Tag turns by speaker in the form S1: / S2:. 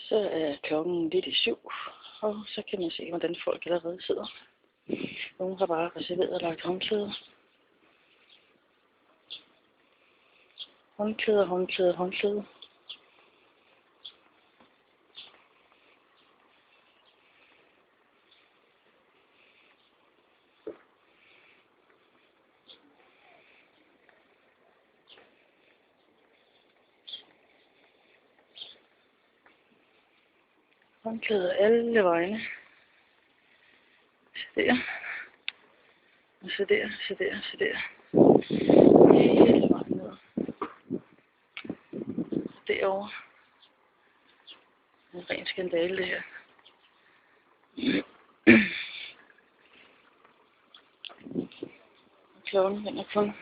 S1: Så er klokken lidt i 7, og så kan man se, hvordan folk allerede sidder. Nogle har bare reserveret og lagt håndklæder. Håndklæder, håndklæder, håndklæder. Håndklæder alle vegne. Så der. Og så der, så der, så der. Hele vejen ned. Derovre. En ren skandale det her. Klokken den er kun